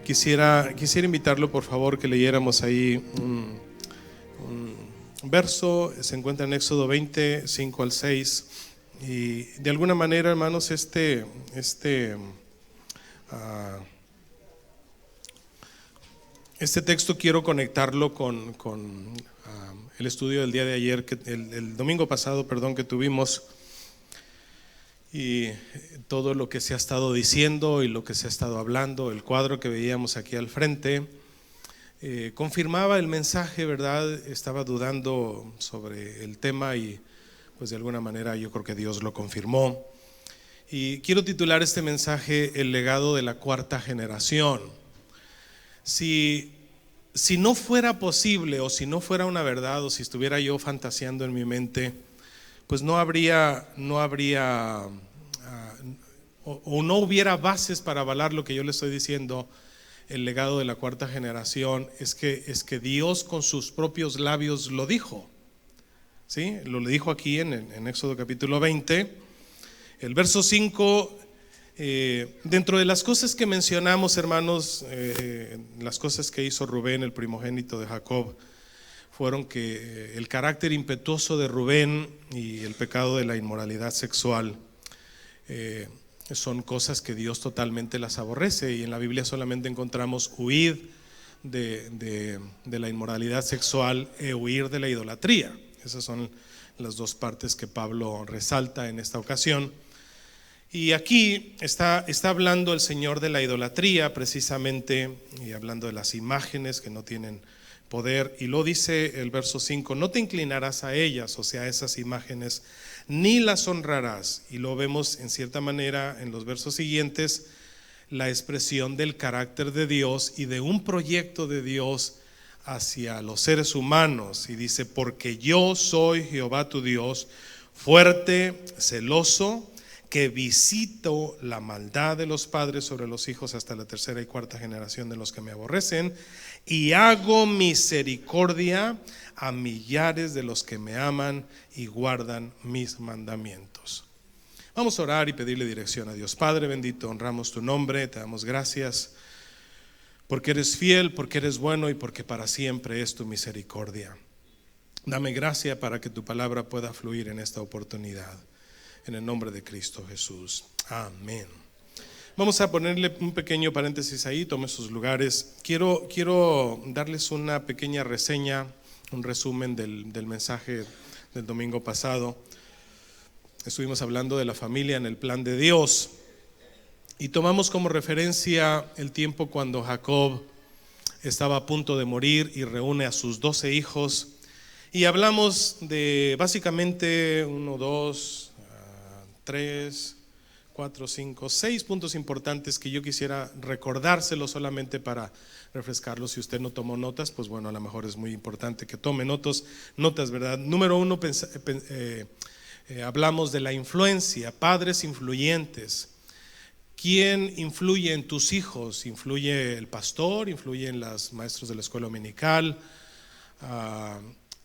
Quisiera invitarlo, por favor, que leyéramos ahí un verso. Se encuentra en Éxodo 20, 5 al 6. Y de alguna manera, hermanos, este texto quiero conectarlo con el estudio del día de ayer, el domingo pasado, perdón, que tuvimos. Y todo lo que se ha estado diciendo y lo que se ha estado hablando, el cuadro que veíamos aquí al frente, confirmaba el mensaje, ¿verdad? Estaba dudando sobre el tema y pues de alguna manera yo creo que Dios lo confirmó. Y quiero titular este mensaje El legado de la cuarta generación. Si no fuera posible, o si no fuera una verdad, o si estuviera yo fantaseando en mi mente, pues no hubiera bases para avalar lo que yo le estoy diciendo. El legado de la cuarta generación es que Dios con sus propios labios lo dijo, ¿sí? Lo dijo aquí en Éxodo capítulo 20, el verso 5. Dentro de las cosas que mencionamos, hermanos, las cosas que hizo Rubén, el primogénito de Jacob, fueron que el carácter impetuoso de Rubén y el pecado de la inmoralidad sexual son cosas que Dios totalmente las aborrece, y en la Biblia solamente encontramos huir de la inmoralidad sexual huir de la idolatría. Esas son las dos partes que Pablo resalta en esta ocasión. Y aquí está hablando el Señor de la idolatría precisamente, y hablando de las imágenes que no tienen poder, y lo dice el verso 5: no te inclinarás a ellas, o sea, a esas imágenes, ni las honrarás. Y lo vemos en cierta manera en los versos siguientes, la expresión del carácter de Dios y de un proyecto de Dios hacia los seres humanos. Y dice: porque yo soy Jehová tu Dios, fuerte, celoso, que visito la maldad de los padres sobre los hijos hasta la tercera y cuarta generación de los que me aborrecen, y hago misericordia a millares de los que me aman y guardan mis mandamientos. Vamos a orar y pedirle dirección a Dios. Padre bendito, honramos tu nombre, te damos gracias porque eres fiel, porque eres bueno y porque para siempre es tu misericordia. Dame gracia para que tu palabra pueda fluir en esta oportunidad. En el nombre de Cristo Jesús. Amén. Vamos a ponerle un pequeño paréntesis ahí, tome sus lugares. Quiero darles una pequeña reseña, un resumen del mensaje del domingo pasado. Estuvimos hablando de la familia en el plan de Dios y tomamos como referencia el tiempo cuando Jacob estaba a punto de morir y reúne a sus 12 hijos. Y hablamos de básicamente 1, 2, 3, 4, 5, 6 puntos importantes que yo quisiera recordárselos solamente para refrescarlos. Si usted no tomó notas, pues bueno, a lo mejor es muy importante que tome notas, ¿verdad? Número 1, hablamos de la influencia, padres influyentes. ¿Quién influye en tus hijos? ¿Influye el pastor? ¿Influyen los maestros de la escuela dominical?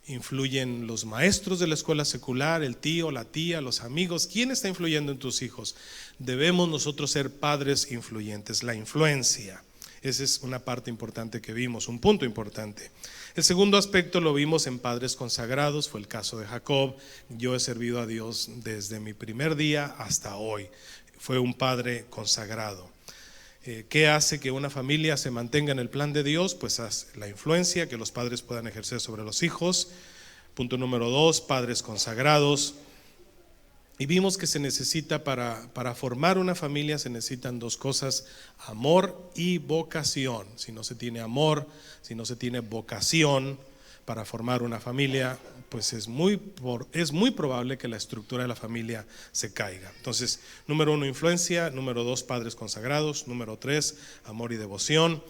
¿Influyen los maestros de la escuela secular, el tío, la tía, los amigos? ¿Quién está influyendo en tus hijos? Debemos nosotros ser padres influyentes. La influencia, esa es una parte importante que vimos, un punto importante. El segundo aspecto lo vimos en padres consagrados, fue el caso de Jacob. Yo he servido a Dios desde mi primer día hasta hoy. Fue un padre consagrado. ¿Qué hace que una familia se mantenga en el plan de Dios? Pues la influencia que los padres puedan ejercer sobre los hijos. Punto número 2, padres consagrados. Y vimos que se necesita para formar una familia, se necesitan dos cosas: amor y vocación. Si no se tiene amor, si no se tiene vocación para formar una familia, pues es muy probable que la estructura de la familia se caiga. Entonces, número 1, influencia. Número 2, padres consagrados. Número 3, amor y devoción.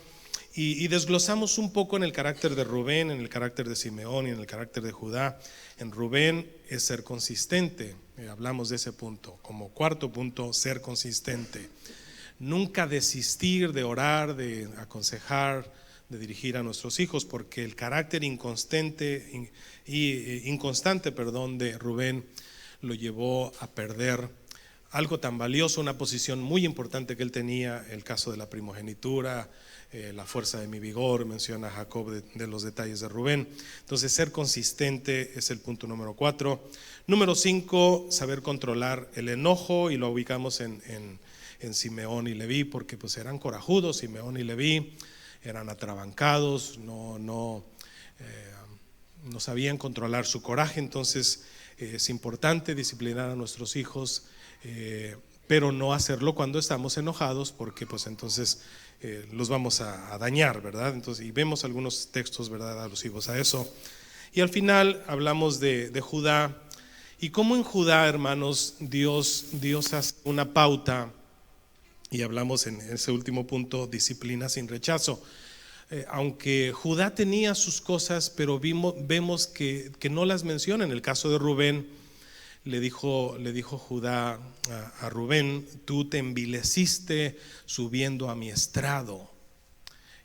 Y desglosamos un poco en el carácter de Rubén, en el carácter de Simeón y en el carácter de Judá. En Rubén es ser consistente, hablamos de ese punto. Como cuarto punto, ser consistente. Nunca desistir de orar, de aconsejar, de dirigir a nuestros hijos, porque el carácter inconstante de Rubén lo llevó a perder algo tan valioso, una posición muy importante que él tenía, el caso de la primogenitura, la fuerza de mi vigor, menciona Jacob de los detalles de Rubén. Entonces, ser consistente es el punto número 4. Número 5, saber controlar el enojo, y lo ubicamos en Simeón y Leví, porque pues eran corajudos. Simeón y Leví eran atrabancados, no sabían controlar su coraje. Entonces es importante disciplinar a nuestros hijos, pero no hacerlo cuando estamos enojados, porque pues entonces los vamos a dañar, ¿verdad? Entonces, y vemos algunos textos, ¿verdad?, alusivos a eso. Y al final hablamos de Judá, y cómo en Judá, hermanos, Dios hace una pauta, y hablamos en ese último punto, disciplina sin rechazo. Aunque Judá tenía sus cosas, pero vemos que no las menciona. En el caso de Rubén, le dijo Judá a Rubén: tú te envileciste subiendo a mi estrado.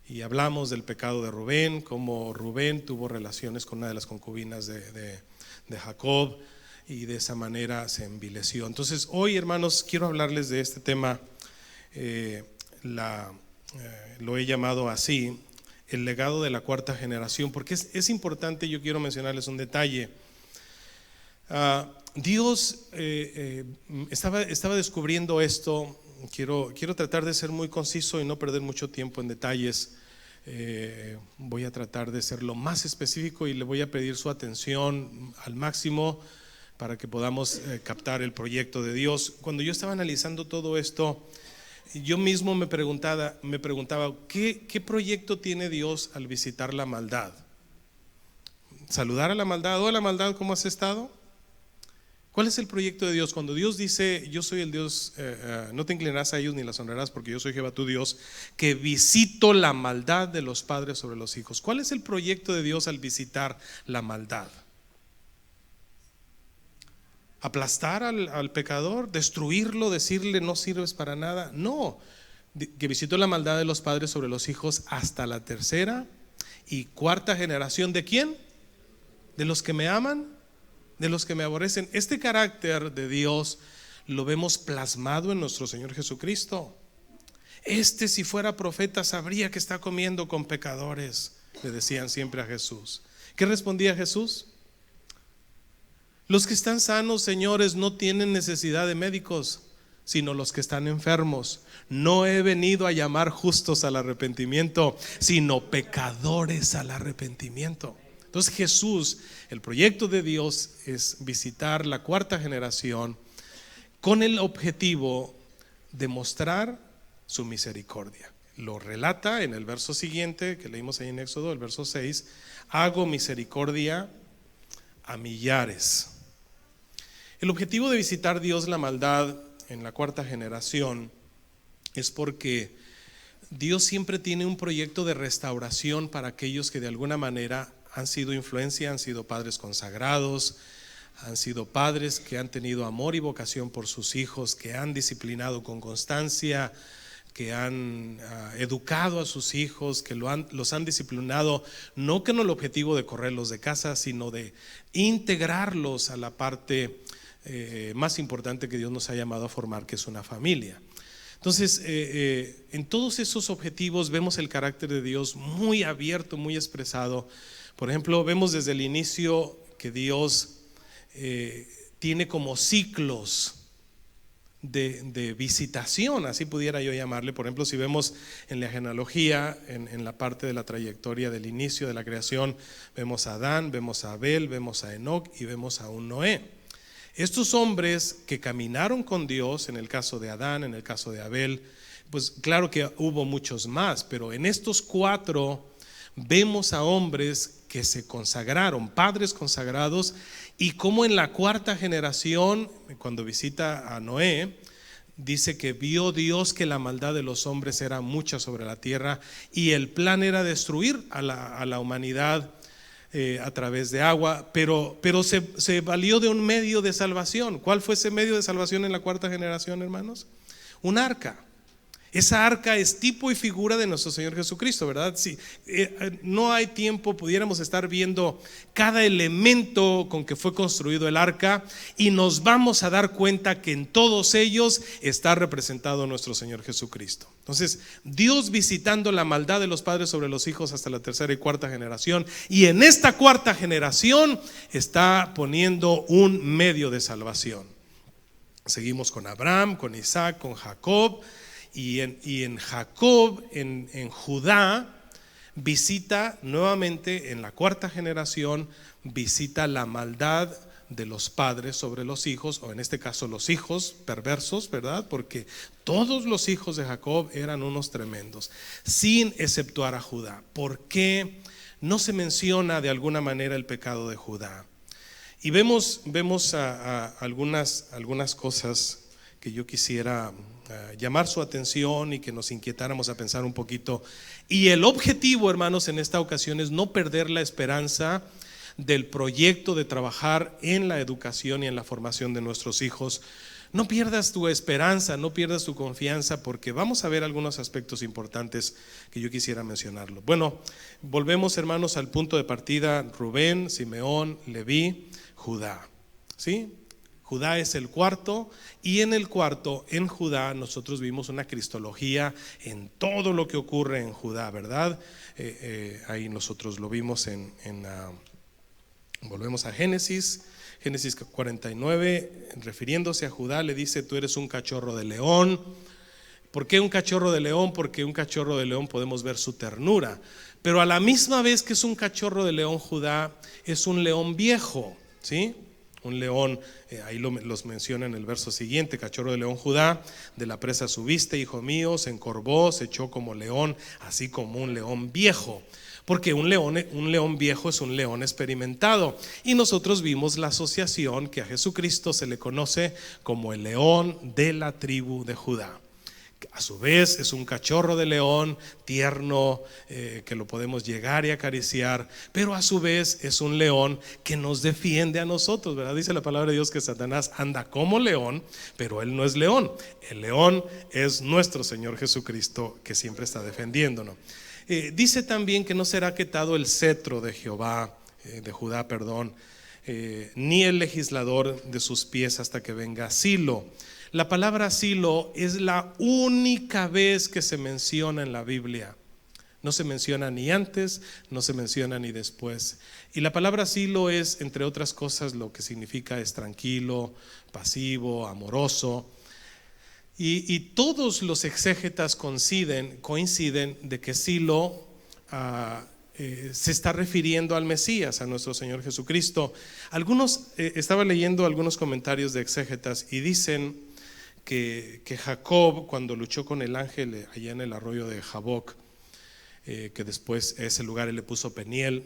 Y hablamos del pecado de Rubén, como Rubén tuvo relaciones con una de las concubinas de Jacob, y de esa manera se envileció. Entonces hoy, hermanos, quiero hablarles de este tema. Lo he llamado así: el legado de la cuarta generación, porque es importante. Yo quiero mencionarles un detalle. Dios estaba descubriendo esto. Quiero tratar de ser muy conciso y no perder mucho tiempo en detalles. Voy a tratar de ser lo más específico, y le voy a pedir su atención al máximo para que podamos captar el proyecto de Dios. Cuando yo estaba analizando todo esto, yo mismo me preguntaba ¿qué proyecto tiene Dios al visitar la maldad? Saludar a la maldad: hola maldad, ¿cómo has estado? ¿Cuál es el proyecto de Dios? Cuando Dios dice: yo soy el Dios, no te inclinarás a ellos ni las honrarás, porque yo soy Jehová tu Dios, que visito la maldad de los padres sobre los hijos. ¿Cuál es el proyecto de Dios al visitar la maldad? ¿Aplastar al pecador? ¿Destruirlo? ¿Decirle no sirves para nada? No, que visitó la maldad de los padres sobre los hijos hasta la tercera y cuarta generación. ¿De quién? ¿De los que me aman? ¿De los que me aborrecen? Este carácter de Dios lo vemos plasmado en nuestro Señor Jesucristo. Si fuera profeta sabría que está comiendo con pecadores, le decían siempre a Jesús. ¿Qué respondía Jesús? Los que están sanos, señores, no tienen necesidad de médicos, sino los que están enfermos. No he venido a llamar justos al arrepentimiento, sino pecadores al arrepentimiento. Entonces Jesús, el proyecto de Dios es visitar la cuarta generación con el objetivo de mostrar su misericordia. Lo relata en el verso siguiente que leímos ahí en Éxodo, el verso 6: hago misericordia a millares. El objetivo de visitar Dios la maldad en la cuarta generación es porque Dios siempre tiene un proyecto de restauración para aquellos que de alguna manera han sido influencia, han sido padres consagrados, han sido padres que han tenido amor y vocación por sus hijos, que han disciplinado con constancia, que han educado a sus hijos, que los han disciplinado no con el objetivo de correrlos de casa, sino de integrarlos a la parte más importante que Dios nos ha llamado a formar, que es una familia. Entonces, en todos esos objetivos vemos el carácter de Dios muy abierto, muy expresado. Por ejemplo, vemos desde el inicio que Dios tiene como ciclos de visitación, así pudiera yo llamarle. Por ejemplo, si vemos en la genealogía, en la parte de la trayectoria del inicio de la creación, vemos a Adán, vemos a Abel, vemos a Enoc y vemos a un Noé. Estos hombres que caminaron con Dios, en el caso de Adán, en el caso de Abel, pues claro que hubo muchos más, pero en estos 4 vemos a hombres que se consagraron, padres consagrados, y como en la cuarta generación, cuando visita a Noé, dice que vio Dios que la maldad de los hombres era mucha sobre la tierra, y el plan era destruir a la humanidad a través de agua, pero se valió de un medio de salvación. ¿Cuál fue ese medio de salvación en la cuarta generación, hermanos? Un arca. Esa arca es tipo y figura de nuestro Señor Jesucristo, ¿verdad? Si no hay tiempo, pudiéramos estar viendo cada elemento con que fue construido el arca y nos vamos a dar cuenta que en todos ellos está representado nuestro Señor Jesucristo. Entonces, Dios visitando la maldad de los padres sobre los hijos hasta la tercera y cuarta generación, y en esta cuarta generación está poniendo un medio de salvación. Seguimos con Abraham, con Isaac, con Jacob. Y en Jacob, en Judá, visita nuevamente en la cuarta generación, visita la maldad de los padres sobre los hijos, o en este caso los hijos perversos, ¿verdad? Porque todos los hijos de Jacob eran unos tremendos, sin exceptuar a Judá. ¿Por qué no se menciona de alguna manera el pecado de Judá? Y vemos algunas cosas que yo quisiera llamar su atención y que nos inquietáramos a pensar un poquito. Y el objetivo, hermanos, en esta ocasión es no perder la esperanza del proyecto de trabajar en la educación y en la formación de nuestros hijos. No pierdas tu esperanza, no pierdas tu confianza, porque vamos a ver algunos aspectos importantes que yo quisiera mencionarlo. Bueno, volvemos, hermanos, al punto de partida: Rubén, Simeón, Leví, Judá. ¿Sí? Judá es el cuarto, y en el cuarto, en Judá, nosotros vimos una cristología en todo lo que ocurre en Judá, ¿verdad? Ahí nosotros lo vimos volvemos a Génesis 49, refiriéndose a Judá, le dice: tú eres un cachorro de león. ¿Por qué un cachorro de león? Porque un cachorro de león podemos ver su ternura, pero a la misma vez que es un cachorro de león, Judá es un león viejo, ¿sí? Un león, ahí los menciona en el verso siguiente: cachorro de león Judá, de la presa subiste, hijo mío, se encorvó, se echó como león, así como un león viejo. Porque un león viejo es un león experimentado. Y nosotros vimos la asociación que a Jesucristo se le conoce como el león de la tribu de Judá. A su vez es un cachorro de león tierno, que lo podemos llegar y acariciar, pero a su vez es un león que nos defiende a nosotros, ¿verdad? Dice la palabra de Dios que Satanás anda como león, pero él no es león. El león es nuestro Señor Jesucristo, que siempre está defendiéndonos. Dice también que no será quitado el cetro de Judá, ni el legislador de sus pies hasta que venga Silo. La palabra Silo es la única vez que se menciona en la Biblia. No se menciona ni antes, no se menciona ni después. Y la palabra Silo es, entre otras cosas, lo que significa es tranquilo, pasivo, amoroso. Y todos los exégetas coinciden de que Silo se está refiriendo al Mesías, a nuestro Señor Jesucristo. Estaba leyendo algunos comentarios de exégetas y dicen que Jacob, cuando luchó con el ángel allá en el arroyo de Jaboc, que después ese lugar él le puso Peniel,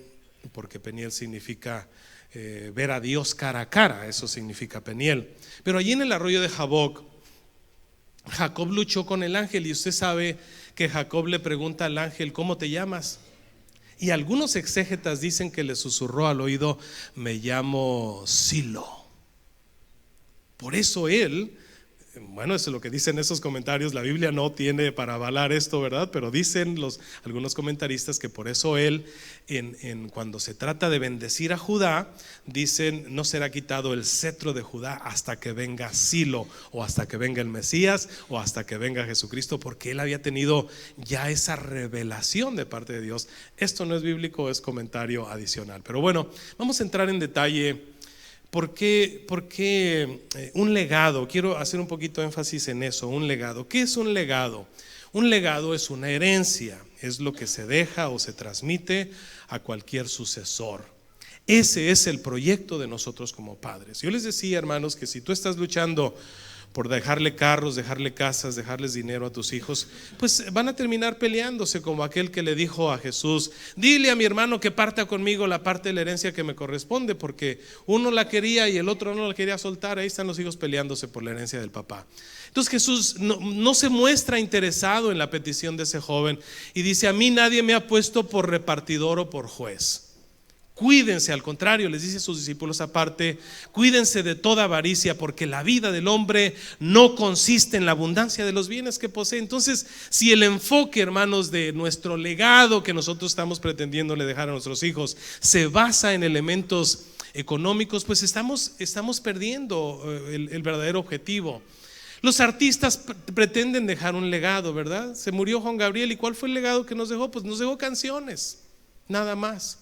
porque Peniel significa ver a Dios cara a cara, eso significa Peniel. Pero allí en el arroyo de Jaboc, Jacob luchó con el ángel, y usted sabe que Jacob le pregunta al ángel: ¿cómo te llamas? Y algunos exégetas dicen que le susurró al oído: me llamo Silo. Por eso él, bueno, eso es lo que dicen esos comentarios. La Biblia no tiene para avalar esto, ¿verdad? Pero dicen algunos comentaristas que por eso él, cuando se trata de bendecir a Judá, dicen: no será quitado el cetro de Judá hasta que venga Silo, o hasta que venga el Mesías, o hasta que venga Jesucristo, porque él había tenido ya esa revelación de parte de Dios. Esto no es bíblico, es comentario adicional. Pero bueno, vamos a entrar en detalle. ¿Por qué un legado? Quiero hacer un poquito de énfasis en eso, un legado. ¿Qué es un legado? Un legado es una herencia, es lo que se deja o se transmite a cualquier sucesor. Ese es el proyecto de nosotros como padres. Yo les decía, hermanos, que si tú estás luchando por dejarle carros, dejarle casas, dejarles dinero a tus hijos, pues van a terminar peleándose, como aquel que le dijo a Jesús: dile a mi hermano que parta conmigo la parte de la herencia que me corresponde, porque uno la quería y el otro no la quería soltar. Ahí están los hijos peleándose por la herencia del papá. Entonces Jesús no se muestra interesado en la petición de ese joven y dice: a mí nadie me ha puesto por repartidor o por juez. Cuídense, al contrario, les dice a sus discípulos aparte, cuídense de toda avaricia, porque la vida del hombre no consiste en la abundancia de los bienes que posee. Entonces, si el enfoque, hermanos, de nuestro legado que nosotros estamos pretendiéndole dejar a nuestros hijos se basa en elementos económicos, pues estamos perdiendo el verdadero objetivo. Los artistas pretenden dejar un legado, ¿verdad? Se murió Juan Gabriel, ¿y cuál fue el legado que nos dejó? Pues nos dejó canciones, nada más.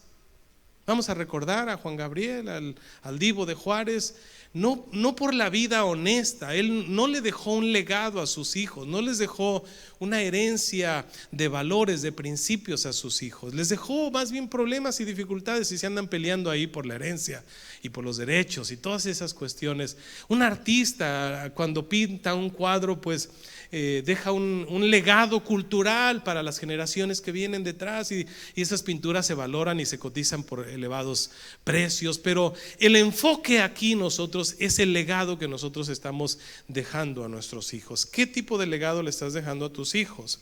Vamos a recordar a Juan Gabriel, al Divo de Juárez, no por la vida honesta. Él no le dejó un legado a sus hijos, no les dejó una herencia de valores, de principios a sus hijos. Les dejó más bien problemas y dificultades y se andan peleando ahí por la herencia y por los derechos y todas esas cuestiones. Un artista cuando pinta un cuadro, pues deja un legado cultural para las generaciones que vienen detrás, y esas pinturas se valoran y se cotizan por elevados precios. Pero el enfoque aquí nosotros es el legado que nosotros estamos dejando a nuestros hijos. ¿Qué tipo de legado le estás dejando a tus hijos?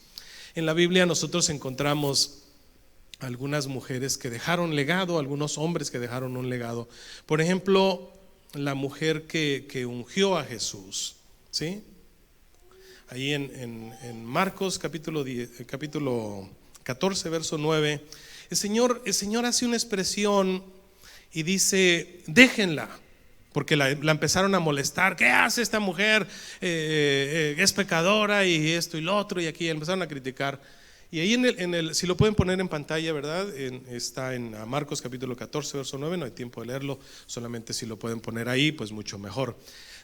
En la Biblia nosotros encontramos algunas mujeres que dejaron legado, algunos hombres que dejaron un legado. Por ejemplo, la mujer que ungió a Jesús, ¿sí? Ahí en Marcos capítulo 14, verso 9, el Señor hace una expresión y dice: déjenla, porque la empezaron a molestar. ¿Qué hace esta mujer? Es pecadora y esto y lo otro, y aquí empezaron a criticar. Y ahí si lo pueden poner en pantalla, ¿verdad? Está en Marcos capítulo 14, verso 9, no hay tiempo de leerlo, solamente si lo pueden poner ahí, pues mucho mejor.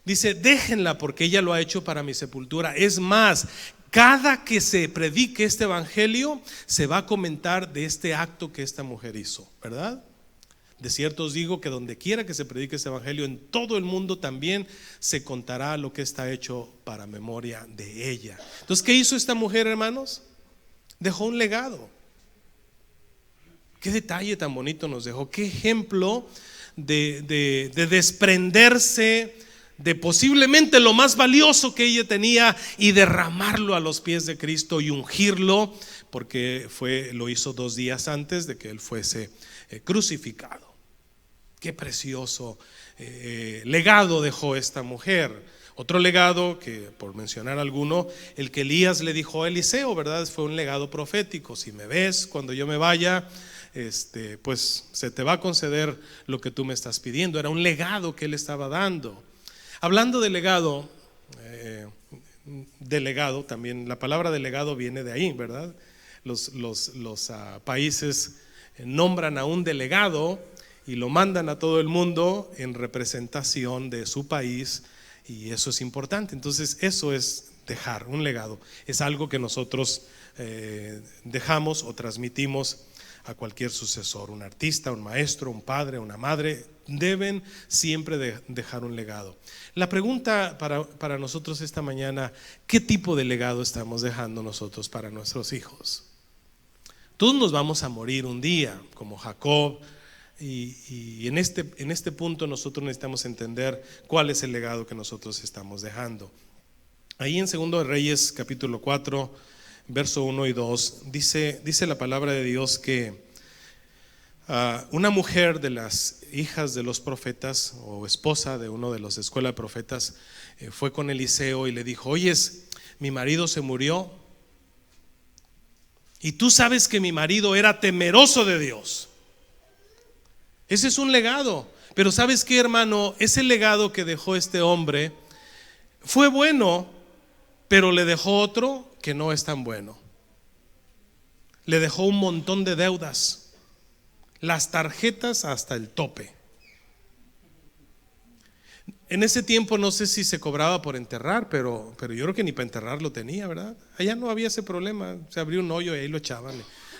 Dice: déjenla, porque ella lo ha hecho para mi sepultura. Es más, cada que se predique este evangelio, se va a comentar de este acto que esta mujer hizo, ¿verdad? De cierto os digo que donde quiera que se predique este evangelio en todo el mundo, también se contará lo que está hecho para memoria de ella. Entonces, ¿qué hizo esta mujer, hermanos? Dejó un legado. Qué detalle tan bonito nos dejó. Qué ejemplo de desprenderse de posiblemente lo más valioso que ella tenía y derramarlo a los pies de Cristo y ungirlo, porque lo hizo 2 días antes de que él fuese crucificado. Qué precioso legado dejó esta mujer. Otro legado, que por mencionar alguno, el que Elías le dijo a Eliseo, ¿verdad? Fue un legado profético: si me ves cuando yo me vaya, pues se te va a conceder lo que tú me estás pidiendo. Era un legado que él estaba dando. Hablando de legado, también la palabra delegado viene de ahí, ¿verdad? Los países nombran a un delegado y lo mandan a todo el mundo en representación de su país, y eso es importante. Entonces, eso es dejar un legado. Es algo que nosotros dejamos o transmitimos a cualquier sucesor. Un artista, un maestro, un padre, una madre deben siempre dejar un legado. La pregunta para nosotros esta mañana: ¿qué tipo de legado estamos dejando nosotros para nuestros hijos? Todos nos vamos a morir un día, como Jacob, y en este punto nosotros necesitamos entender cuál es el legado que nosotros estamos dejando. Ahí en 2 Reyes capítulo 4, verso 1 y 2, dice la palabra de Dios que una mujer de las hijas de los profetas, o esposa de uno de los de escuela de profetas, fue con Eliseo y le dijo: oyes, mi marido se murió, y tú sabes que mi marido era temeroso de Dios. Ese es un legado. Pero ¿sabes qué, hermano? Ese legado que dejó este hombre fue bueno, pero le dejó otro que no es tan bueno. Le dejó un montón de deudas, las tarjetas hasta el tope. En ese tiempo no sé si se cobraba por enterrar, pero yo creo que ni para enterrar lo tenía, ¿verdad? Allá no había ese problema, se abrió un hoyo y ahí lo echaban.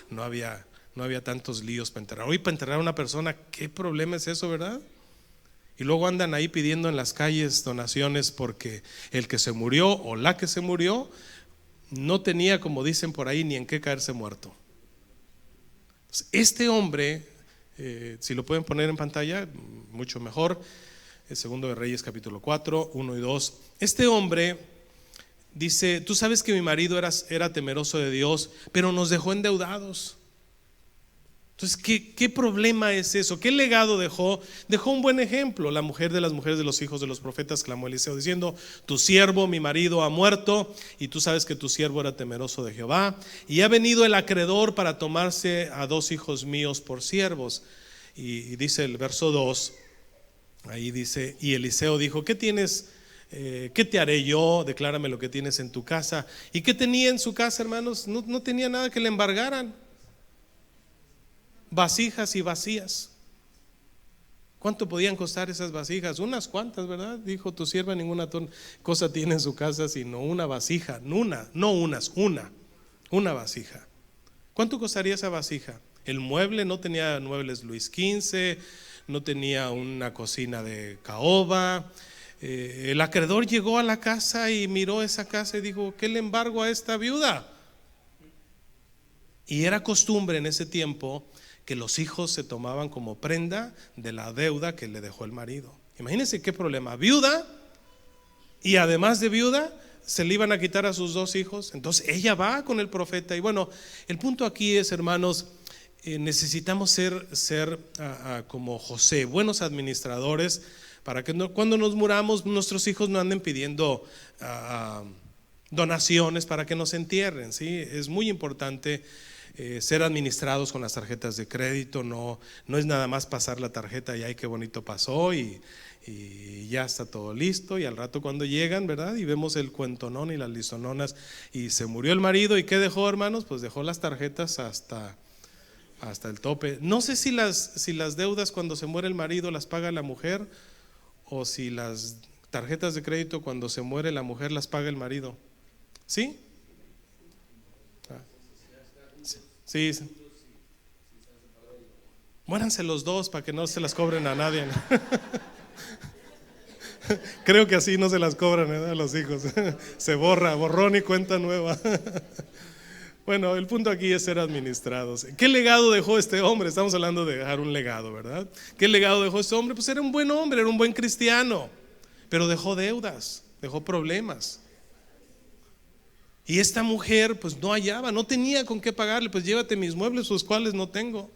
No había tantos líos para enterrar. Hoy para enterrar a una persona, ¿qué problema es eso, verdad? Y luego andan ahí pidiendo en las calles donaciones porque el que se murió o la que se murió no tenía, como dicen por ahí, ni en qué caerse muerto. Este hombre, si lo pueden poner en pantalla, mucho mejor. El 2 de Reyes capítulo 4, 1 y 2. Este hombre dice: tú sabes que mi marido era temeroso de Dios, pero nos dejó endeudados. Entonces, ¿qué problema es eso? ¿Qué legado dejó? Dejó un buen ejemplo. La mujer de las mujeres de los hijos de los profetas clamó a Eliseo diciendo: tu siervo, mi marido, ha muerto, y tú sabes que tu siervo era temeroso de Jehová, y ha venido el acreedor para tomarse a 2 hijos míos por siervos. Y dice el verso 2, ahí dice: y Eliseo dijo: ¿qué tienes? ¿Qué te haré yo? Declárame lo que tienes en tu casa. ¿Y qué tenía en su casa, hermanos? No tenía nada que le embargaran. Vasijas y vacías. ¿Cuánto podían costar esas vasijas? Unas cuantas, ¿verdad? Dijo: tu sierva ninguna cosa tiene en su casa sino una vasija. Una vasija. ¿Cuánto costaría esa vasija? El mueble no tenía muebles Luis XV, no tenía una cocina de caoba. El acreedor llegó a la casa y miró esa casa y dijo: ¿qué le embargo a esta viuda? Y era costumbre en ese tiempo que los hijos se tomaban como prenda de la deuda que le dejó el marido. Imagínense qué problema: viuda, y además de viuda se le iban a quitar a sus 2 hijos. Entonces ella va con el profeta. Y bueno, el punto aquí es, hermanos, necesitamos ser como José, buenos administradores, para que cuando nos muramos nuestros hijos no anden pidiendo donaciones para que nos entierren, ¿sí? Es muy importante ser administrados con las tarjetas de crédito. No es nada más pasar la tarjeta y ay, qué bonito pasó, y ya está todo listo, y al rato cuando llegan, ¿verdad? Y vemos el cuentonón y las listononas, y se murió el marido, y ¿qué dejó, hermanos? Pues dejó las tarjetas hasta el tope. No sé si las deudas cuando se muere el marido las paga la mujer, o si las tarjetas de crédito cuando se muere la mujer las paga el marido. ¿Sí? Sí. Muéranse los dos para que no se las cobren a nadie, ¿no? Creo que así no se las cobran, ¿verdad? A los hijos. Se borra, borrón y cuenta nueva. Bueno, el punto aquí es ser administrados. ¿Qué legado dejó este hombre? Estamos hablando de dejar un legado, ¿verdad? ¿Qué legado dejó este hombre? Pues era un buen hombre, era un buen cristiano, pero dejó deudas, dejó problemas. Y esta mujer pues no hallaba, no tenía con qué pagarle. Pues llévate mis muebles, los cuales no tengo.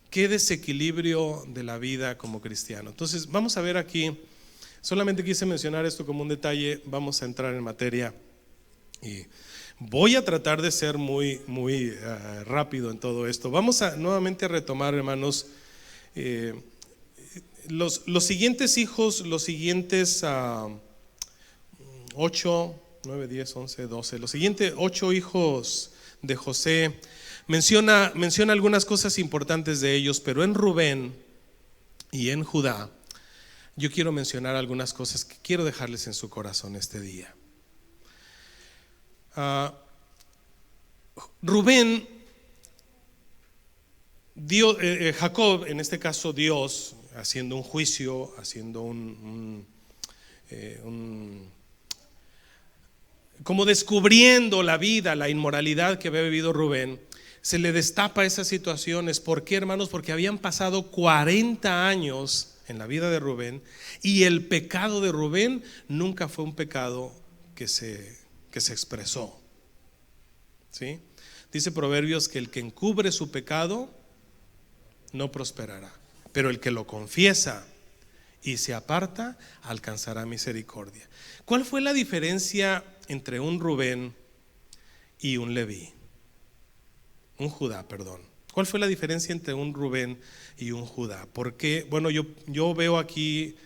Qué desequilibrio de la vida como cristiano. Entonces vamos a ver aquí, solamente quise mencionar esto como un detalle. Vamos a entrar en materia y voy a tratar de ser muy rápido en todo esto. Vamos a nuevamente retomar, hermanos, los siguientes hijos, los siguientes 8, 9, 10, 11, 12, los siguientes 8 hijos de José. Menciona algunas cosas importantes de ellos, pero en Rubén y en Judá yo quiero mencionar algunas cosas que quiero dejarles en su corazón este día. Rubén, Dios, Jacob, en este caso Dios, haciendo un juicio, haciendo como descubriendo la vida, la inmoralidad que había vivido Rubén, se le destapa esas situaciones. ¿Por qué, hermanos? Porque habían pasado 40 años en la vida de Rubén, y el pecado de Rubén nunca fue un pecado que se expresó, ¿sí? Dice Proverbios que el que encubre su pecado no prosperará, pero el que lo confiesa y se aparta alcanzará misericordia. ¿Cuál fue la diferencia entre un Rubén y un Leví? Un Judá, perdón. ¿Cuál fue la diferencia entre un Rubén y un Judá? Porque, bueno, yo veo aquí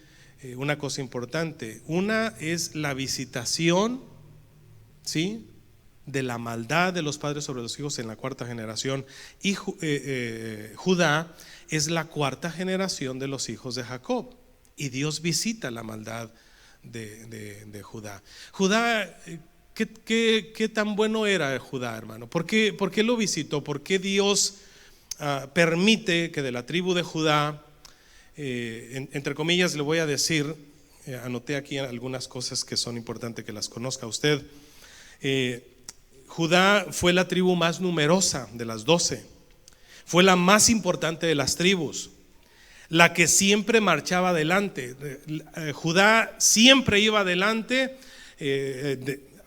una cosa importante. Una es la visitación, ¿sí?, de la maldad de los padres sobre los hijos en la 4ª generación. Y Judá es la 4ª generación de los hijos de Jacob. Y Dios visita la maldad de Judá. Judá, ¿qué tan bueno era Judá, hermano? ¿Por qué lo visitó? ¿Por qué Dios permite que de la tribu de Judá, entre comillas le voy a decir, anoté aquí algunas cosas que son importantes que las conozca usted? Judá fue la tribu más numerosa de las 12, fue la más importante de las tribus, la que siempre marchaba adelante. Judá siempre iba adelante,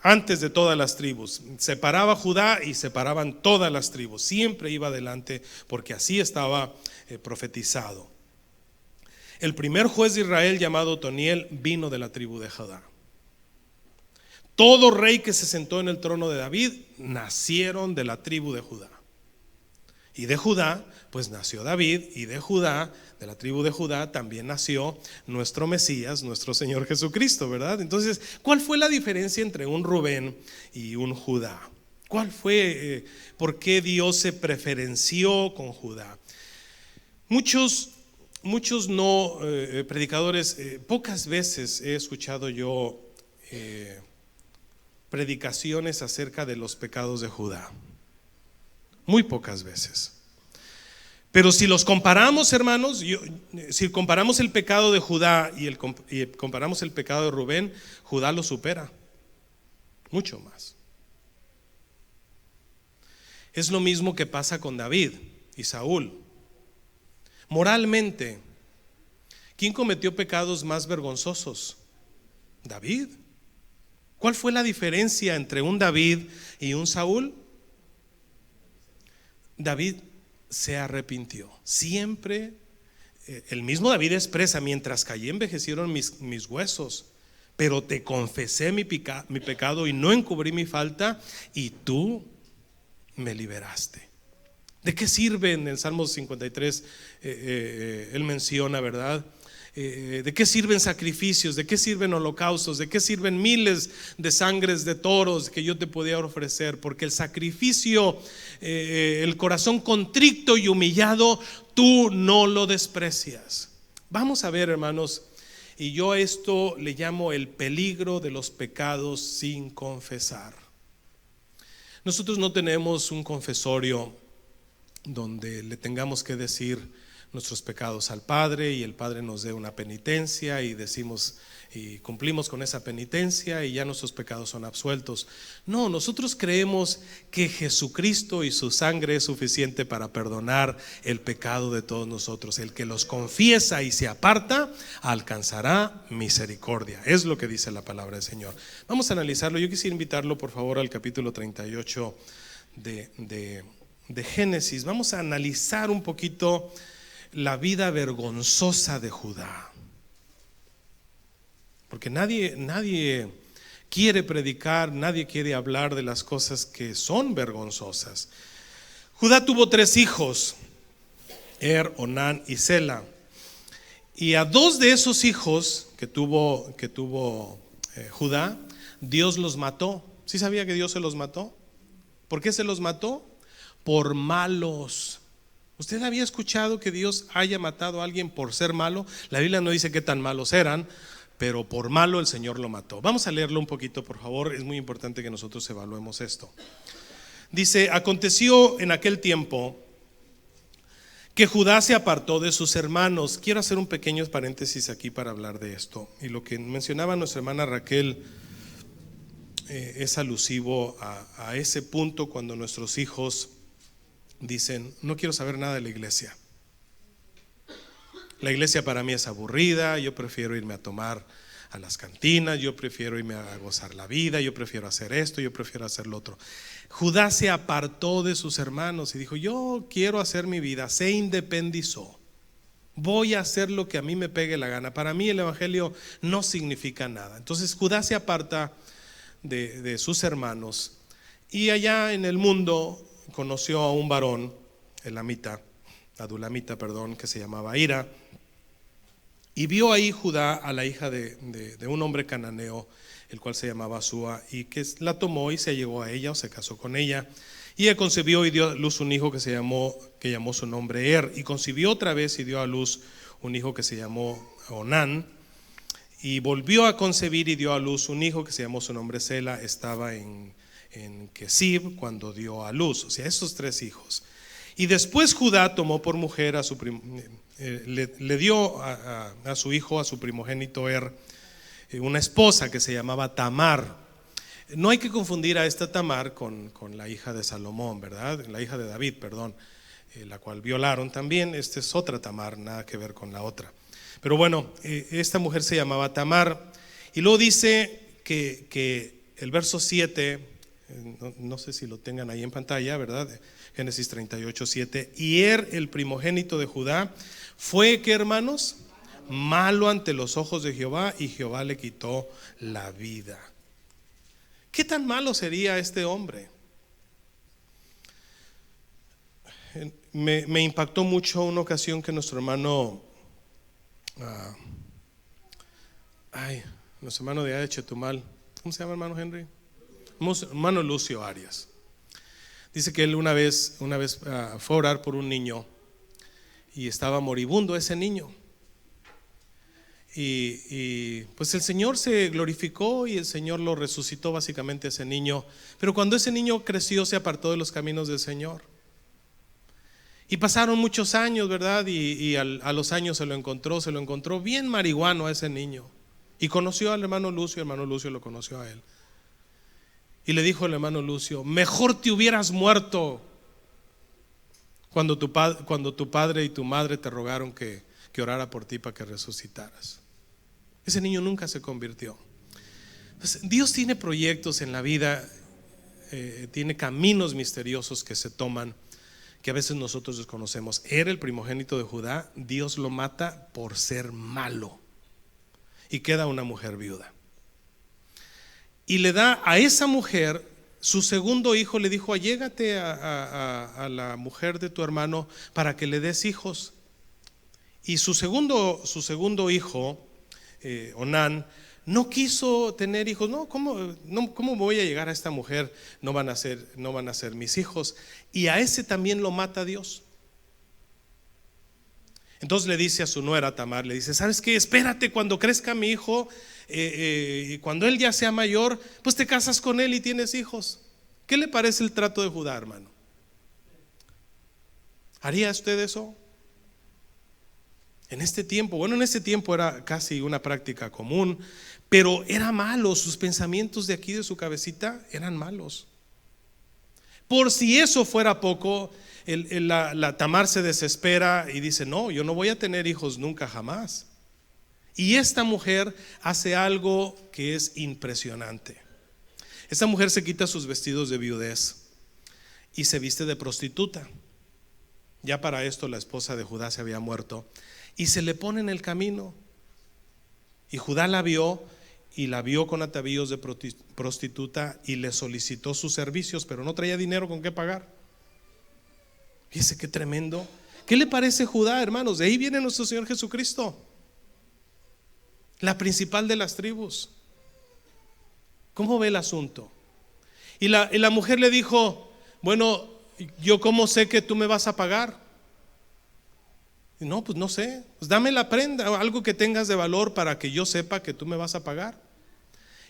antes de todas las tribus. Separaba Judá y separaban todas las tribus. Siempre iba adelante porque así estaba profetizado. El primer juez de Israel, llamado Otoniel, vino de la tribu de Judá. Todo rey que se sentó en el trono de David nacieron de la tribu de Judá. Y de Judá, pues nació David, y de Judá, de la tribu de Judá, también nació nuestro Mesías, nuestro Señor Jesucristo, ¿verdad? Entonces, ¿cuál fue la diferencia entre un Rubén y un Judá? ¿Cuál fue, por qué Dios se preferenció con Judá? Muchos no predicadores, pocas veces he escuchado yo predicaciones acerca de los pecados de Judá. Muy pocas veces. Pero si los comparamos, hermanos, si comparamos el pecado de Judá y comparamos el pecado de Rubén, Judá lo supera mucho más. Es lo mismo que pasa con David y Saúl. Moralmente, ¿quién cometió pecados más vergonzosos? David. ¿Cuál fue la diferencia entre un David y un Saúl? David se arrepintió. Siempre, el mismo David expresa: mientras callé envejecieron mis huesos, pero te confesé mi pecado y no encubrí mi falta, y tú me liberaste. ¿De qué sirve? En el Salmo 53 él menciona, ¿verdad? ¿De qué sirven sacrificios? ¿De qué sirven holocaustos? ¿De qué sirven miles de sangres de toros que yo te podía ofrecer? Porque el sacrificio, el corazón contrito y humillado, tú no lo desprecias. Vamos a ver, hermanos, y yo a esto le llamo el peligro de los pecados sin confesar. Nosotros no tenemos un confesorio donde le tengamos que decir nuestros pecados al Padre y el Padre nos dé una penitencia y decimos y cumplimos con esa penitencia y ya nuestros pecados son absueltos. No, nosotros creemos que Jesucristo y su sangre es suficiente para perdonar el pecado de todos nosotros. El que los confiesa y se aparta alcanzará misericordia. Es lo que dice la palabra del Señor. Vamos a analizarlo. Yo quisiera invitarlo por favor al capítulo 38 de Génesis. Vamos a analizar un poquito la vida vergonzosa de Judá, porque nadie quiere predicar, nadie quiere hablar de las cosas que son vergonzosas. Judá tuvo 3 hijos, Onán y Sela, y a 2 de esos hijos que tuvo Judá, Dios los mató. ¿Sí sabía que Dios se los mató? ¿Por qué se los mató? Por malos. ¿Usted había escuchado que Dios haya matado a alguien por ser malo? La Biblia no dice qué tan malos eran, pero por malo el Señor lo mató. Vamos a leerlo un poquito, por favor. Es muy importante que nosotros evaluemos esto. Dice: aconteció en aquel tiempo que Judá se apartó de sus hermanos. Quiero hacer un pequeño paréntesis aquí para hablar de esto. Y lo que mencionaba nuestra hermana Raquel es alusivo a ese punto cuando nuestros hijos dicen: no quiero saber nada de la iglesia. La iglesia para mí es aburrida, yo prefiero irme a tomar a las cantinas, yo prefiero irme a gozar la vida, yo prefiero hacer esto, yo prefiero hacer lo otro. Judá se apartó de sus hermanos y dijo: yo quiero hacer mi vida. Se independizó. Voy a hacer lo que a mí me pegue la gana. Para mí el evangelio no significa nada. Entonces Judá se aparta de sus hermanos y allá en el mundo conoció a un varón, adulamita, que se llamaba Hira, y vio ahí Judá a la hija de un hombre cananeo, el cual se llamaba Súa, y que la tomó y se allegó a ella o se casó con ella. Y ella concibió y dio a luz un hijo que llamó su nombre y concibió otra vez y dio a luz un hijo que se llamó Onán, y volvió a concebir y dio a luz un hijo que se llamó su nombre Sela. Estaba en Kesib cuando dio a luz. O sea, esos 3 hijos. Y después Judá tomó por mujer a su le dio a su hijo, a su primogénito una esposa que se llamaba Tamar. No hay que confundir a esta Tamar con la hija de Salomón, ¿verdad? La hija de David, perdón, la cual violaron también. Esta es otra Tamar, nada que ver con la otra. Pero bueno, esta mujer se llamaba Tamar. Y luego dice que el verso 7, no sé si lo tengan ahí en pantalla, ¿verdad? Génesis 38, 7. Y el primogénito de Judá, fue, ¿qué, hermanos? Malo ante los ojos de Jehová, y Jehová le quitó la vida. ¿Qué tan malo sería este hombre? Me impactó mucho una ocasión que nuestro hermano, nuestro hermano de allá de Chetumal, ¿cómo se llama, hermano Henry? Hermano Lucio Arias. Dice que él una vez fue a orar por un niño y estaba moribundo ese niño. Y pues el Señor se glorificó y el Señor lo resucitó básicamente a ese niño. Pero cuando ese niño creció, se apartó de los caminos del Señor. Y pasaron muchos años, ¿verdad? Y a los años se lo encontró bien marihuano a ese niño. Y conoció al hermano Lucio, el hermano Lucio lo conoció a él. Y le dijo el hermano Lucio: mejor te hubieras muerto cuando tu padre y tu madre te rogaron que orara por ti para que resucitaras. Ese niño nunca se convirtió. Entonces, Dios tiene proyectos en la vida, tiene caminos misteriosos que se toman, que a veces nosotros desconocemos. Era el primogénito de Judá, Dios lo mata por ser malo y queda una mujer viuda. Y le da a esa mujer su segundo hijo. Le dijo: allégate a la mujer de tu hermano para que le des hijos. Y su segundo hijo, Onán, no quiso tener hijos. ¿Cómo voy a llegar a esta mujer? No van a ser mis hijos. Y a ese también lo mata Dios. Entonces le dice a su nuera Tamar, le dice: ¿sabes qué? Espérate, cuando crezca mi hijo, cuando él ya sea mayor, pues te casas con él y tienes hijos. ¿Qué le parece el trato de Judá, hermano? ¿Haría usted eso? En este tiempo era casi una práctica común, pero era malo. Sus pensamientos de aquí de su cabecita eran malos. Por si eso fuera poco, la Tamar se desespera y dice: no, yo no voy a tener hijos nunca jamás. Y esta mujer hace algo que es impresionante. Esta mujer se quita sus vestidos de viudez y se viste de prostituta. Ya para esto la esposa de Judá se había muerto. Y se le pone en el camino. Y Judá la vio con atavíos de prostituta y le solicitó sus servicios, pero no traía dinero con qué pagar. Fíjese qué tremendo. ¿Qué le parece Judá, hermanos? De ahí viene nuestro Señor Jesucristo, la principal de las tribus. ¿Cómo ve el asunto? Y la mujer le dijo: bueno, ¿yo cómo sé que tú me vas a pagar? No, pues no sé, pues dame la prenda, algo que tengas de valor para que yo sepa que tú me vas a pagar.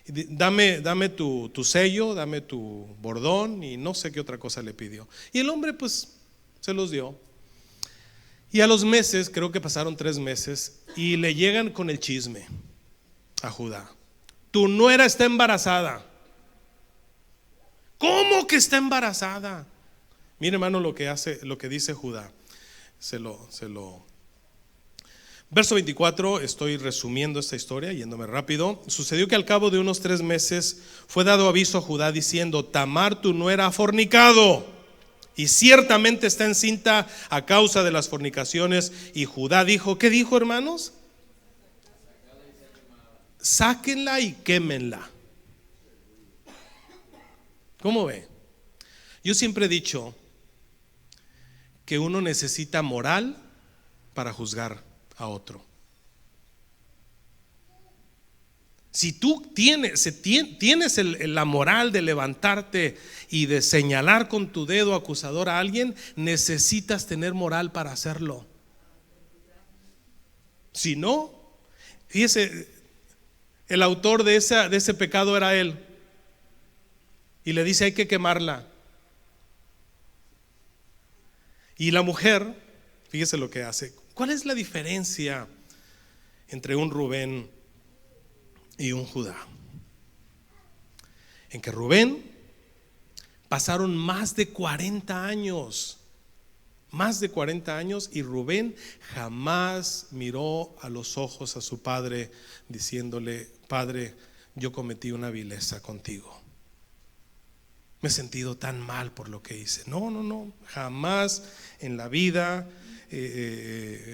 Dame tu sello, dame tu bordón, y no sé qué otra cosa le pidió. Y el hombre pues se los dio. Y a los meses, creo que pasaron 3 meses, y le llegan con el chisme a Judá: tu nuera está embarazada. ¿Cómo que está embarazada? Mire, hermano, lo que dice Judá. Verso 24, estoy resumiendo esta historia, yéndome rápido. Sucedió que al cabo de unos 3 meses fue dado aviso a Judá diciendo: Tamar tu nuera ha fornicado, y ciertamente está encinta a causa de las fornicaciones. Y Judá dijo, ¿qué dijo, hermanos? Sáquenla y quémenla. ¿Cómo ve? Yo siempre he dicho que uno necesita moral para juzgar a otro. Si tú tienes la moral de levantarte y de señalar con tu dedo acusador a alguien, necesitas tener moral para hacerlo. Si no, fíjese, el autor de ese pecado era él, y le dice: hay que quemarla. Y la mujer, fíjese lo que hace. ¿Cuál es la diferencia entre un Rubén y un Judá? En que Rubén pasaron más de 40 años, y Rubén jamás miró a los ojos a su padre diciéndole: padre, yo cometí una vileza contigo. me he sentido tan mal por lo que hice. No, no, no, jamás en la vida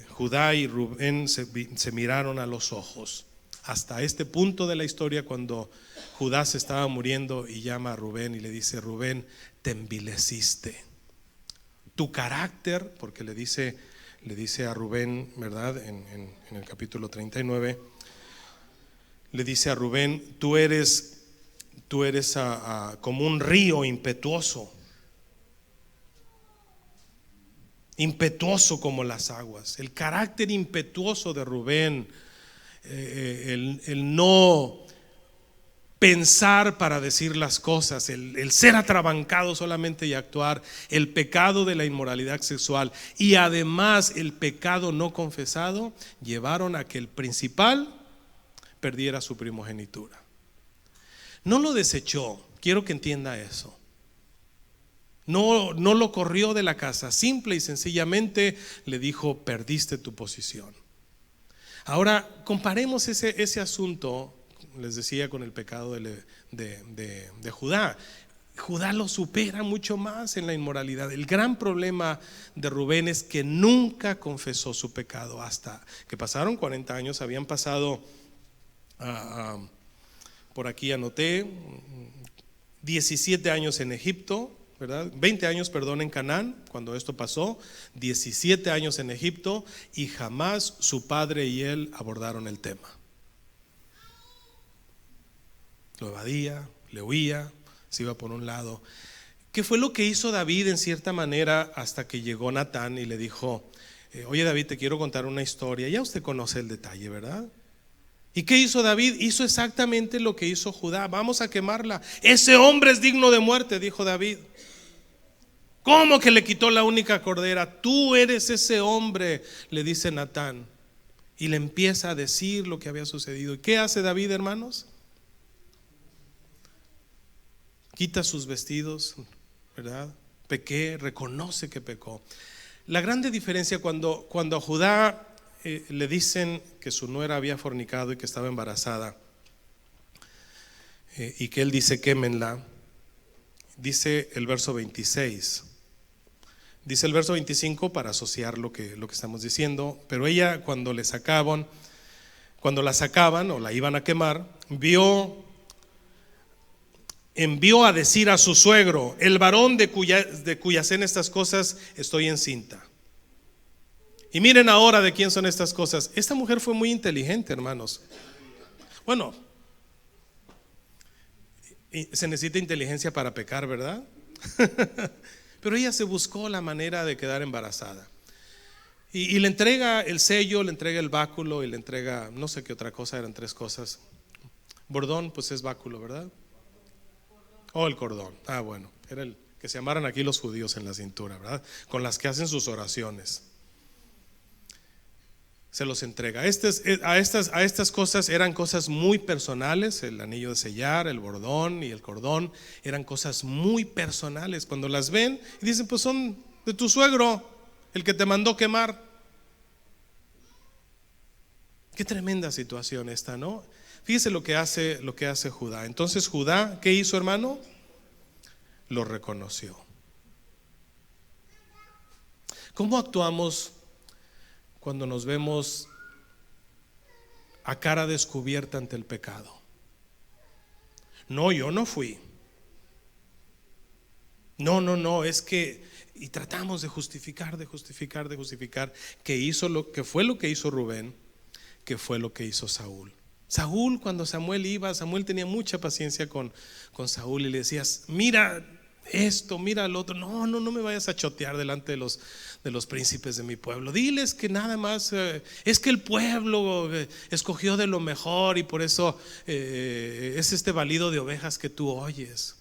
Judá y Rubén se miraron a los ojos. Hasta este punto de la historia, cuando Judá se estaba muriendo y llama a Rubén y le dice: Rubén, te envileciste. Tu carácter, porque le dice a Rubén, ¿verdad? En el capítulo 39, le dice a Rubén: tú eres como un río impetuoso como las aguas. El carácter impetuoso de Rubén, el no pensar para decir las cosas, el ser atrabancado solamente y actuar, el pecado de la inmoralidad sexual y además el pecado no confesado, llevaron a que el principal perdiera su primogenitura. No lo desechó, quiero que entienda eso. No lo corrió de la casa, simple y sencillamente le dijo: perdiste tu posición. Ahora comparemos ese asunto, les decía, con el pecado de Judá. Judá lo supera mucho más en la inmoralidad. El gran problema de Rubén es que nunca confesó su pecado, hasta que pasaron 40 años. Habían pasado, por aquí anoté, 17 años en Egipto, ¿verdad? 20 años, perdón, en Canaán cuando esto pasó, 17 años en Egipto, y jamás su padre y él abordaron el tema. Lo evadía, le huía, se iba por un lado. ¿Qué fue lo que hizo David en cierta manera hasta que llegó Natán y le dijo: oye David, te quiero contar una historia? Ya usted conoce el detalle, ¿verdad? ¿Y qué hizo David? Hizo exactamente lo que hizo Judá: vamos a quemarla. Ese hombre es digno de muerte, dijo David. ¿Cómo que le quitó la única cordera? Tú eres ese hombre, le dice Natán. Y le empieza a decir lo que había sucedido. ¿Y qué hace David, hermanos? Quita sus vestidos, ¿verdad? Pequé, reconoce que pecó. La grande diferencia cuando a Judá le dicen que su nuera había fornicado y que estaba embarazada, y que él dice: quémenla. Dice el verso 26. Dice el verso 25 para asociar lo que estamos diciendo. Pero ella, cuando la sacaban o la iban a quemar, envió a decir a su suegro: el varón de cuya hacen estas cosas, estoy encinta. Y miren ahora de quién son estas cosas. Esta mujer fue muy inteligente, hermanos. Bueno, se necesita inteligencia para pecar, ¿verdad? Pero ella se buscó la manera de quedar embarazada. Y le entrega el sello, le entrega el báculo y le entrega, no sé qué otra cosa, eran 3 cosas. Bordón, pues es báculo, ¿verdad? El cordón. Bueno, era el que se llamaran aquí los judíos en la cintura, ¿verdad? Con las que hacen sus oraciones. Se los entrega. A estas cosas eran cosas muy personales. El anillo de sellar, el bordón y el cordón eran cosas muy personales. Cuando las ven y dicen: pues son de tu suegro, el que te mandó quemar. Qué tremenda situación esta, ¿no? Fíjese lo que hace Judá. Entonces Judá, ¿qué hizo, hermano? Lo reconoció. ¿Cómo actuamos cuando nos vemos a cara descubierta ante el pecado? No, yo no fui. No, es que, y tratamos de justificar que fue lo que hizo Rubén, que fue lo que hizo Saúl. Saúl, cuando Samuel iba, Samuel tenía mucha paciencia con Saúl y le decías: mira esto, mira lo otro. No me vayas a chotear delante de los príncipes de mi pueblo. Diles que nada más es que el pueblo escogió de lo mejor y por eso es este balido de ovejas que tú oyes.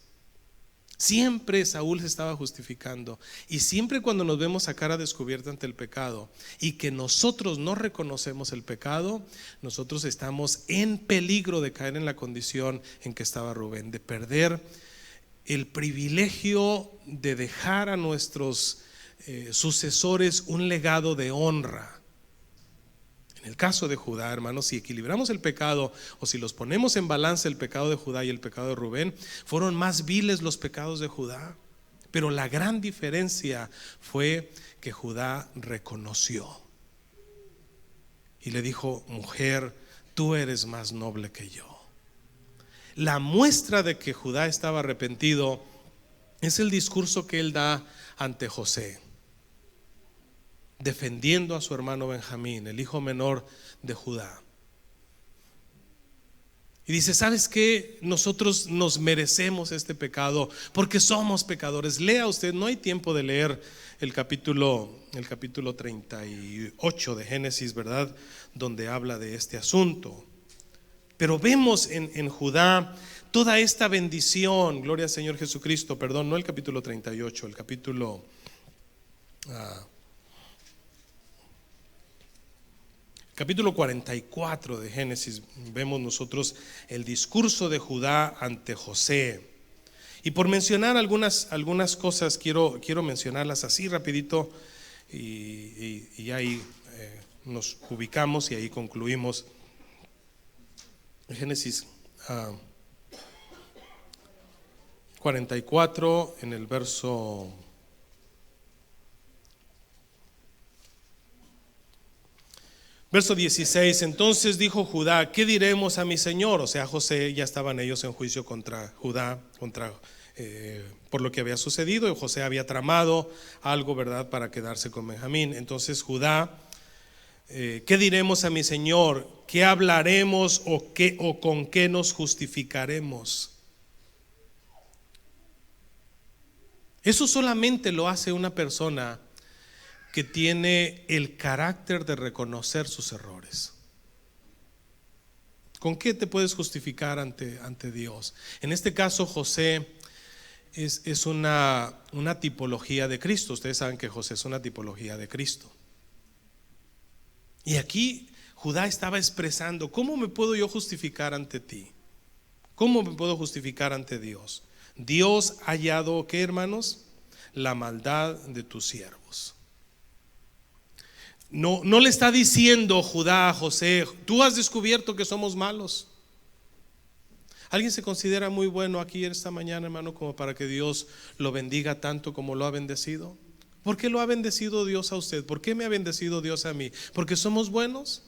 Siempre Saúl se estaba justificando. Y siempre cuando nos vemos a cara descubierta ante el pecado y que nosotros no reconocemos el pecado, nosotros estamos en peligro de caer en la condición en que estaba Rubén, de perder el privilegio de dejar a nuestros sucesores un legado de honra. En el caso de Judá, hermanos, si equilibramos el pecado o si los ponemos en balance, el pecado de Judá y el pecado de Rubén, fueron más viles los pecados de Judá. Pero la gran diferencia fue que Judá reconoció y le dijo: mujer, tú eres más noble que yo. La muestra de que Judá estaba arrepentido es el discurso que él da ante José, defendiendo a su hermano Benjamín, el hijo menor de Judá. Y dice: ¿sabes qué? Nosotros nos merecemos este pecado porque somos pecadores. Lea usted, no hay tiempo de leer el capítulo 38 de Génesis, ¿verdad? Donde habla de este asunto. Pero vemos en Judá toda esta bendición. Gloria al Señor Jesucristo. Perdón, no el capítulo 38, el capítulo capítulo 44 de Génesis. Vemos nosotros el discurso de Judá ante José. Y por mencionar algunas cosas, quiero mencionarlas así rapidito y ahí nos ubicamos y ahí concluimos. Génesis 44 en el verso 16. Entonces dijo Judá: ¿qué diremos a mi señor? O sea, José, ya estaban ellos en juicio contra Judá, por lo que había sucedido. Y José había tramado algo, ¿verdad?, para quedarse con Benjamín. Entonces Judá: ¿qué diremos a mi señor? ¿Qué hablaremos o con qué nos justificaremos? Eso solamente lo hace una persona que tiene el carácter de reconocer sus errores. ¿Con qué te puedes justificar ante Dios? En este caso, José es una tipología de Cristo. Ustedes saben que José es una tipología de Cristo. Y aquí Judá estaba expresando: ¿cómo me puedo yo justificar ante ti? ¿Cómo me puedo justificar ante Dios? Dios ha hallado, ¿qué, hermanos? La maldad de tus siervos. No le está diciendo Judá a José: tú has descubierto que somos malos. ¿Alguien se considera muy bueno aquí esta mañana, hermano, como para que Dios lo bendiga tanto como lo ha bendecido? ¿Por qué lo ha bendecido Dios a usted? ¿Por qué me ha bendecido Dios a mí? ¿Porque somos buenos?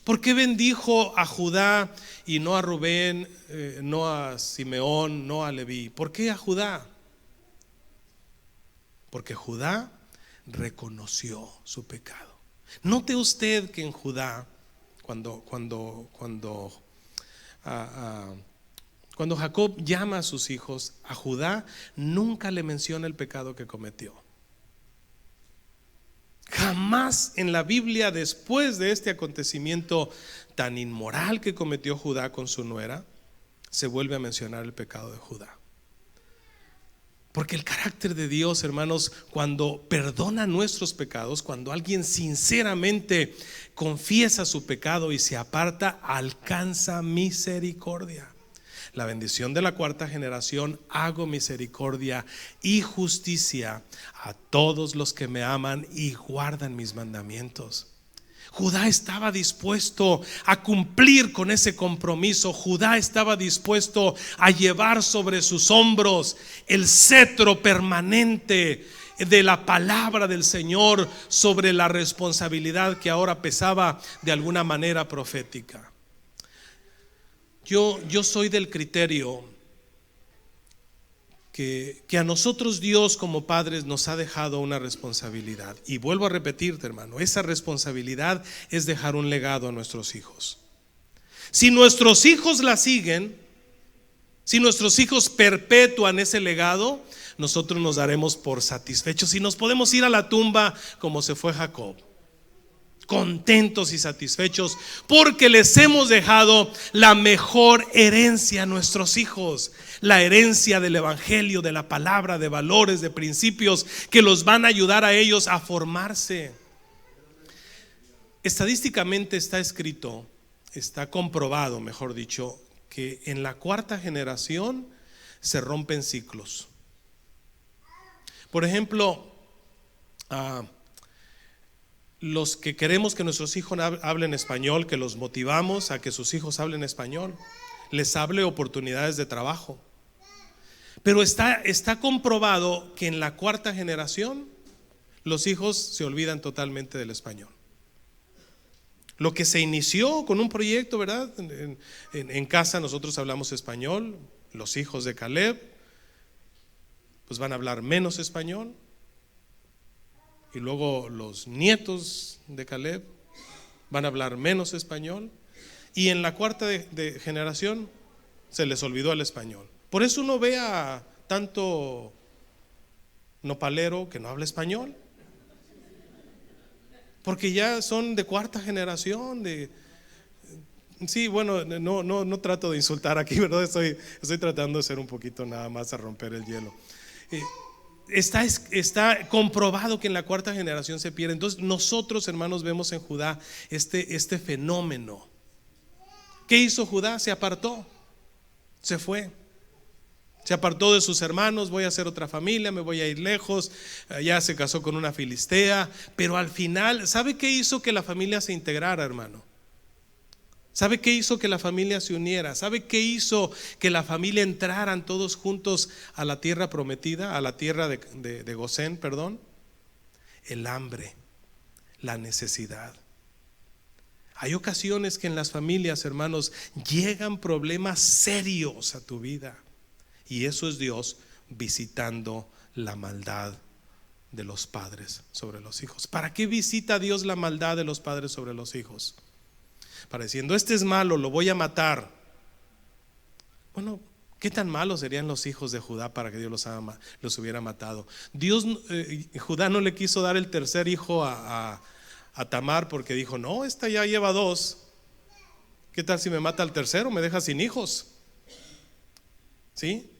¿Por qué bendijo a Judá y no a Rubén, no a Simeón, no a Leví? ¿Por qué a Judá? Porque Judá reconoció su pecado. Note usted que en Judá, cuando Jacob llama a sus hijos, a Judá nunca le menciona el pecado que cometió. Jamás en la Biblia, después de este acontecimiento tan inmoral que cometió Judá con su nuera, se vuelve a mencionar el pecado de Judá. Porque el carácter de Dios, hermanos, cuando perdona nuestros pecados, cuando alguien sinceramente confiesa su pecado y se aparta, alcanza misericordia. La bendición de la cuarta generación: hago misericordia y justicia a todos los que me aman y guardan mis mandamientos. Judá estaba dispuesto a cumplir con ese compromiso. Judá estaba dispuesto a llevar sobre sus hombros el cetro permanente de la palabra del Señor sobre la responsabilidad que ahora pesaba de alguna manera profética. Yo soy del criterio que a nosotros Dios como padres nos ha dejado una responsabilidad. Y vuelvo a repetirte, hermano, esa responsabilidad es dejar un legado a nuestros hijos. Si nuestros hijos la siguen, si nuestros hijos perpetúan ese legado, nosotros nos daremos por satisfechos y nos podemos ir a la tumba como se fue Jacob, contentos y satisfechos, porque les hemos dejado la mejor herencia a nuestros hijos, la herencia del evangelio, de la palabra, de valores, de principios que los van a ayudar a ellos a formarse. Estadísticamente está escrito, está comprobado, mejor dicho, que en la cuarta generación se rompen ciclos. Por ejemplo, los que queremos que nuestros hijos hablen español, que los motivamos a que sus hijos hablen español, les hable oportunidades de trabajo. Pero está comprobado que en la cuarta generación los hijos se olvidan totalmente del español. Lo que se inició con un proyecto, ¿verdad? En casa nosotros hablamos español, los hijos de Caleb pues van a hablar menos español, y luego los nietos de Caleb van a hablar menos español, y en la cuarta de generación se les olvidó el español. Por eso uno ve a tanto nopalero que no habla español, porque ya son de cuarta generación. Sí, bueno, no trato de insultar aquí, ¿verdad? Estoy tratando de ser un poquito nada más a romper el hielo. Está comprobado que en la cuarta generación se pierde. Entonces nosotros, hermanos, vemos en Judá este fenómeno. ¿Qué hizo Judá? Se apartó, se fue. Se apartó de sus hermanos, voy a hacer otra familia, me voy a ir lejos. Ya se casó con una filistea. Pero al final, ¿sabe qué hizo que la familia se integrara, hermano? ¿Sabe qué hizo que la familia se uniera? ¿Sabe qué hizo que la familia entraran todos juntos a la tierra prometida, a la tierra de Gosén, perdón? El hambre, la necesidad. Hay ocasiones que en las familias, hermanos, llegan problemas serios a tu vida. Y eso es Dios visitando la maldad de los padres sobre los hijos. ¿Para qué visita Dios la maldad de los padres sobre los hijos? Para diciendo, este es malo, lo voy a matar. Bueno, ¿qué tan malos serían los hijos de Judá para que Dios los hubiera matado? Judá no le quiso dar el tercer hijo a Tamar, porque dijo, no, esta ya lleva 2. ¿Qué tal si me mata al tercero? Me deja sin hijos. ¿Sí?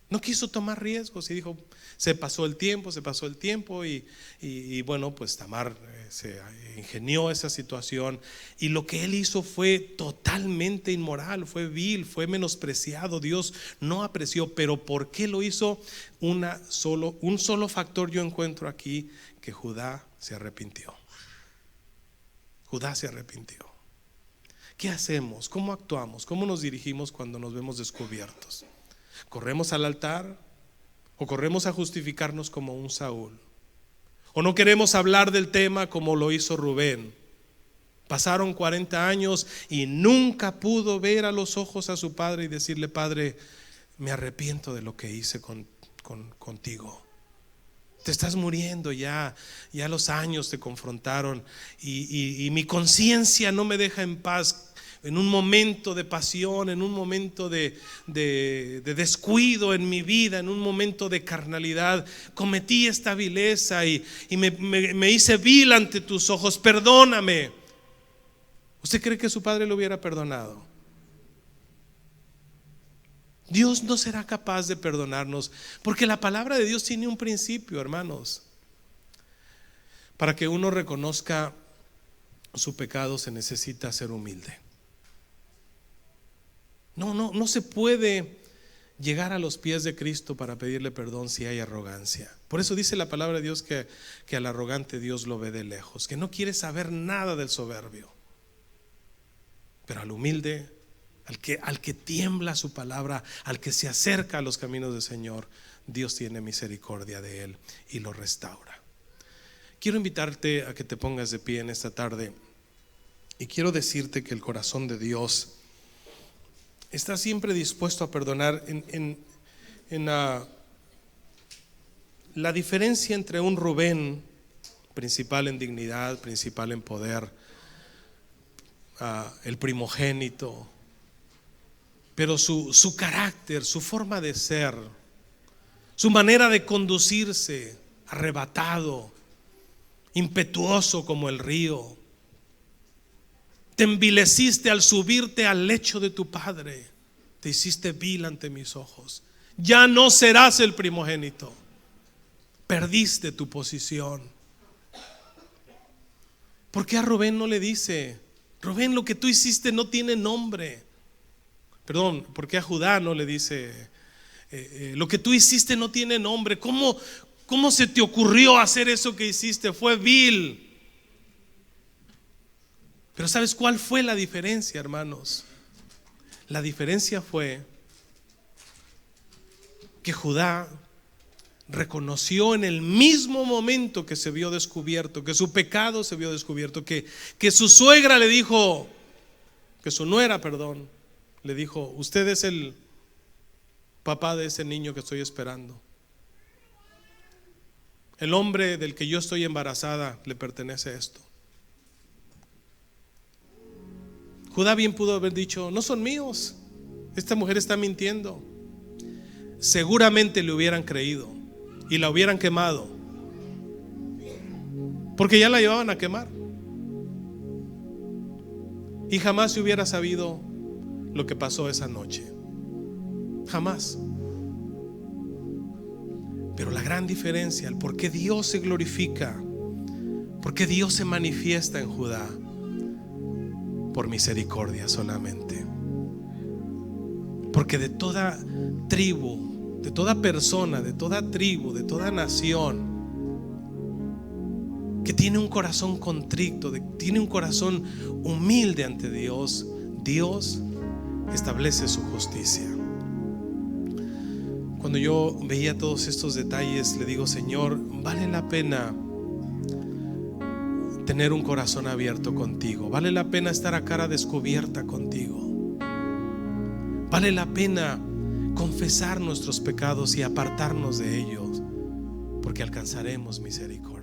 No quiso tomar riesgos y dijo, se pasó el tiempo y bueno, pues Tamar se ingenió esa situación, y lo que él hizo fue totalmente inmoral, fue vil, fue menospreciado. Dios no apreció. Pero ¿por qué lo hizo? Un solo factor yo encuentro aquí: que Judá se arrepintió. Judá se arrepintió. ¿Qué hacemos? ¿Cómo actuamos? ¿Cómo nos dirigimos cuando nos vemos descubiertos? ¿Corremos al altar o corremos a justificarnos como un Saúl? ¿O no queremos hablar del tema como lo hizo Rubén? Pasaron 40 años y nunca pudo ver a los ojos a su padre y decirle: Padre, me arrepiento de lo que hice contigo. Te estás muriendo ya los años te confrontaron y mi conciencia no me deja en paz. En un momento de pasión, en un momento de descuido en mi vida, en un momento de carnalidad, cometí esta vileza y me hice vil ante tus ojos. Perdóname. ¿Usted cree que su padre lo hubiera perdonado? Dios no será capaz de perdonarnos, porque la palabra de Dios tiene un principio, hermanos. Para que uno reconozca su pecado se necesita ser humilde. No se puede llegar a los pies de Cristo para pedirle perdón si hay arrogancia. Por eso dice la palabra de Dios que al arrogante Dios lo ve de lejos, que no quiere saber nada del soberbio. Pero al humilde, al que tiembla su palabra, al que se acerca a los caminos del Señor, Dios tiene misericordia de él y lo restaura. Quiero invitarte a que te pongas de pie en esta tarde, y quiero decirte que el corazón de Dios está siempre dispuesto a perdonar. En la diferencia entre un Rubén, principal en dignidad, principal en poder, el primogénito, pero su carácter, su forma de ser, su manera de conducirse, arrebatado, impetuoso como el río. Te envileciste al subirte al lecho de tu padre, te hiciste vil ante mis ojos. Ya no serás el primogénito, perdiste tu posición. ¿Por qué a Rubén no le dice: Rubén, lo que tú hiciste no tiene nombre? Perdón, ¿por qué a Judá no le dice: lo que tú hiciste no tiene nombre? ¿Cómo se te ocurrió hacer eso que hiciste? Fue vil. Pero ¿sabes cuál fue la diferencia, hermanos? La diferencia fue que Judá reconoció en el mismo momento que se vio descubierto, que su pecado se vio descubierto, que su suegra le dijo, que su nuera, perdón, le dijo: usted es el papá de ese niño que estoy esperando. El hombre del que yo estoy embarazada le pertenece esto. Judá bien pudo haber dicho: no son míos, esta mujer está mintiendo. Seguramente le hubieran creído y la hubieran quemado, porque ya la llevaban a quemar, y jamás se hubiera sabido lo que pasó esa noche. Jamás. Pero la gran diferencia, el por qué Dios se glorifica, por qué Dios se manifiesta en Judá: por misericordia solamente. Porque de toda tribu, de toda persona, de toda tribu, de toda nación que tiene un corazón contrito, tiene un corazón humilde ante Dios, Dios establece su justicia. Cuando yo veía todos estos detalles, le digo: Señor, vale la pena tener un corazón abierto contigo, vale la pena estar a cara descubierta contigo, vale la pena confesar nuestros pecados y apartarnos de ellos, porque alcanzaremos misericordia.